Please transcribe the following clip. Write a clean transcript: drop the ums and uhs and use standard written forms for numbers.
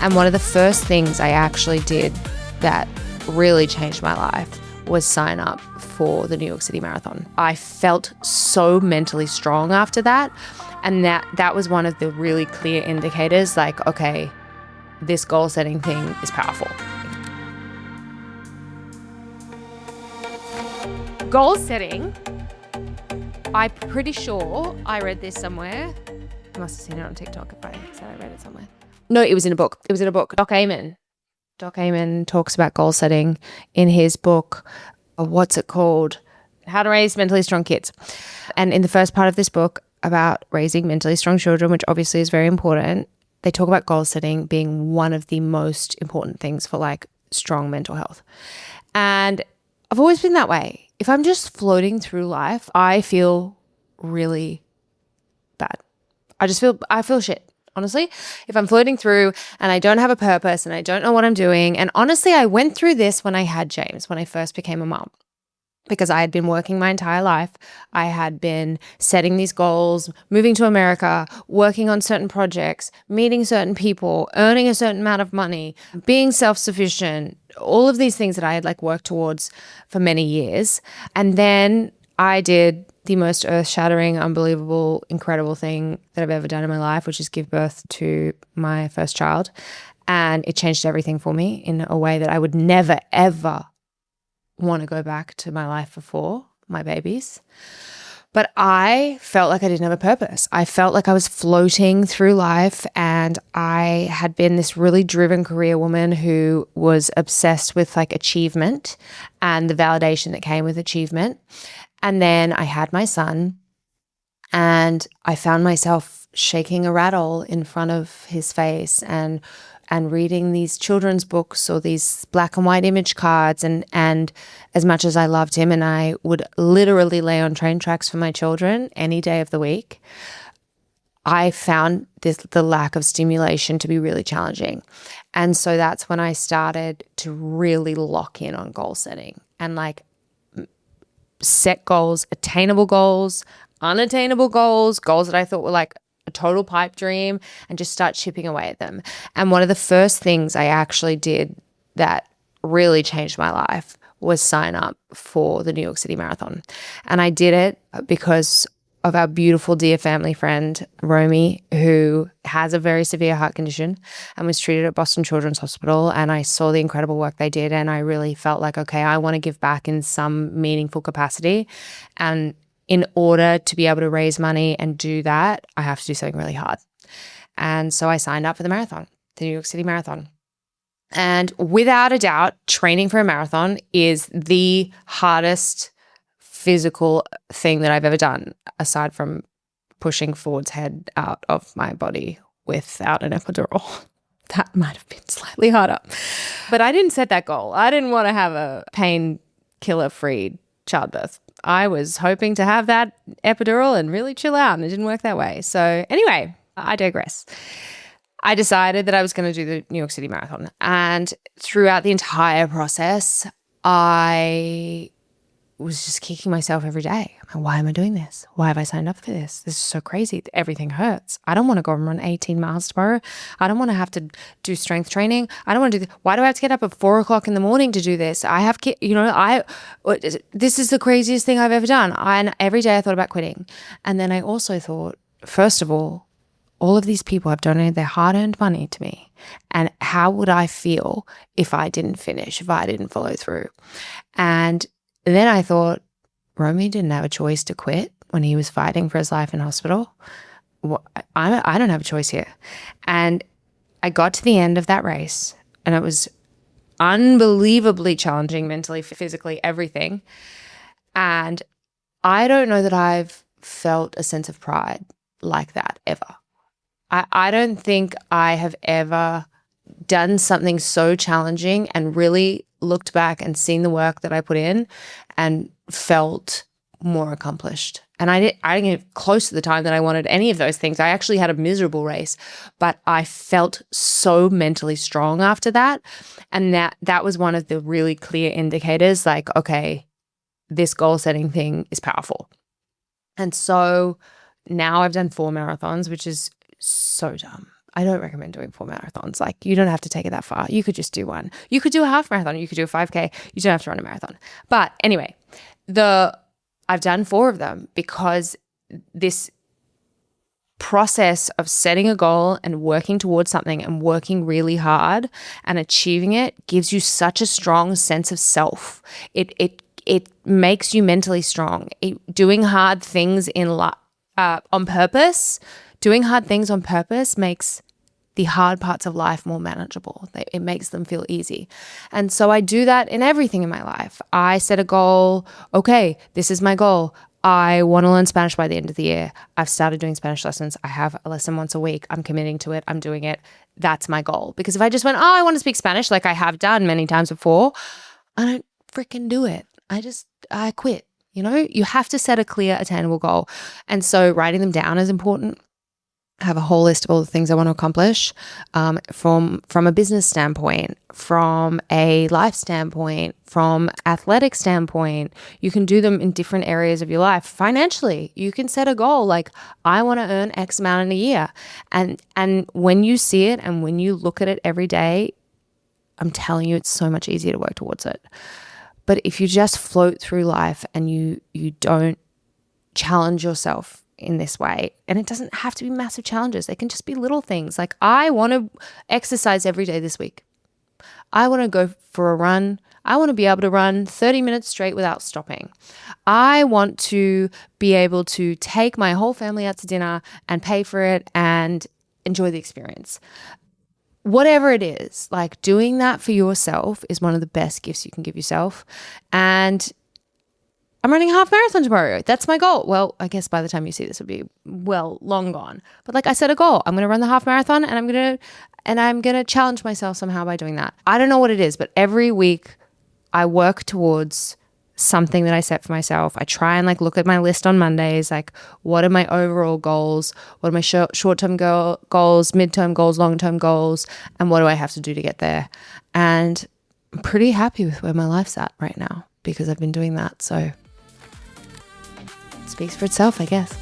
And one of the first things I actually did that really changed my life was sign up for the New York City Marathon. I felt so mentally strong after that. And that was one of the really clear indicators, like, okay, this goal setting thing is powerful. Goal setting, I'm pretty sure I read this somewhere. I must have seen it on TikTok if I said I read it somewhere. No, it was in a book. Doc Amen talks about goal setting in his book. What's it called? How to Raise Mentally Strong Kids. And in the first part of this book about raising mentally strong children, which obviously is very important, they talk about goal setting being one of the most important things for like strong mental health. And I've always been that way. If I'm just floating through life, I feel really bad. I feel shit. Honestly, if I'm floating through and I don't have a purpose and I don't know what I'm doing. And honestly, I went through this when I had James, when I first became a mom, because I had been working my entire life. I had been setting these goals, moving to America, working on certain projects, meeting certain people, earning a certain amount of money, being self-sufficient, all of these things that I had like worked towards for many years. And then I did the most earth-shattering, unbelievable, incredible thing that I've ever done in my life, which is give birth to my first child. And it changed everything for me in a way that I would never, ever want to go back to my life before my babies. But I felt like I didn't have a purpose. I felt like I was floating through life, and I had been this really driven career woman who was obsessed with like achievement and the validation that came with achievement. And then I had my son, and I found myself shaking a rattle in front of his face and reading these children's books or these black and white image cards. And as much as I loved him and I would literally lay on train tracks for my children any day of the week, I found the lack of stimulation to be really challenging. And so that's when I started to really lock in on goal setting and like set goals, attainable goals, unattainable goals, goals that I thought were like a total pipe dream, and just start chipping away at them. And one of the first things I actually did that really changed my life was sign up for the New York City Marathon. And I did it because of our beautiful dear family friend, Romy, who has a very severe heart condition and was treated at Boston Children's Hospital. And I saw the incredible work they did, and I really felt like, okay, I want to give back in some meaningful capacity. And in order to be able to raise money and do that, I have to do something really hard. And so I signed up for the marathon, the New York City Marathon. And without a doubt, training for a marathon is the hardest physical thing that I've ever done, aside from pushing Ford's head out of my body without an epidural. That might have been slightly harder. But I didn't set that goal. I didn't want to have a painkiller-free childbirth. I was hoping to have that epidural and really chill out, and it didn't work that way. So anyway, I digress. I decided that I was going to do the New York City Marathon. And throughout the entire process, I was just kicking myself every day. Why am I doing this? Why have I signed up for this? This is so crazy. Everything hurts. I don't want to go and run 18 miles tomorrow. I don't want to have to do strength training. I don't want to do this. Why do I have to get up at 4 o'clock in the morning to do this? I have, this is the craziest thing I've ever done. And every day I thought about quitting. And then I also thought, first of all of these people have donated their hard-earned money to me. And how would I feel if I didn't finish, if I didn't follow through? And then I thought, Romy didn't have a choice to quit when he was fighting for his life in hospital. I don't have a choice here. And I got to the end of that race, and it was unbelievably challenging mentally, physically, everything. And I don't know that I've felt a sense of pride like that ever. I don't think I have ever done something so challenging and really looked back and seen the work that I put in and felt more accomplished. And I didn't get close to the time that I wanted any of those things. I actually had a miserable race, but I felt so mentally strong after that. And that was one of the really clear indicators, like, okay, this goal setting thing is powerful. And so now I've done 4 marathons, which is so dumb. I don't recommend doing 4 marathons. Like, you don't have to take it that far. You could just do one. You could do a half marathon. You could do a 5K. You don't have to run a marathon. But anyway, I've done 4 of them because this process of setting a goal and working towards something and working really hard and achieving it gives you such a strong sense of self. It makes you mentally strong. Doing hard things on purpose, doing hard things on purpose makes the hard parts of life more manageable. It makes them feel easy. And so I do that in everything in my life. I set a goal. Okay, this is my goal. I want to learn Spanish by the end of the year. I've started doing Spanish lessons. I have a lesson once a week. I'm committing to it. I'm doing it. That's my goal. Because if I just went, I want to speak Spanish like I have done many times before, I don't freaking do it. I quit. You have to set a clear, attainable goal. And so writing them down is important. I have a whole list of all the things I want to accomplish from a business standpoint, from a life standpoint, from athletic standpoint. You can do them in different areas of your life. Financially, you can set a goal like, I want to earn X amount in a year. And when you see it and when you look at it every day, I'm telling you, it's so much easier to work towards it. But if you just float through life and you don't challenge yourself in this way, and it doesn't have to be massive challenges, they can just be little things like, I want to exercise every day this week. I want to go for a run. I want to be able to run 30 minutes straight without stopping. I want to be able to take my whole family out to dinner and pay for it and enjoy the experience. Whatever it is, like, doing that for yourself is one of the best gifts you can give yourself. And I'm running a half marathon tomorrow. That's my goal. Well, I guess by the time you see this, it'll be long gone. But like I set a goal, I'm going to run the half marathon, and I'm going to challenge myself somehow by doing that. I don't know what it is, but every week I work towards something that I set for myself. I try and look at my list on Mondays, what are my overall goals? What are my short-term goals, mid-term goals, long-term goals, and what do I have to do to get there? And I'm pretty happy with where my life's at right now because I've been doing that. So it speaks for itself, I guess.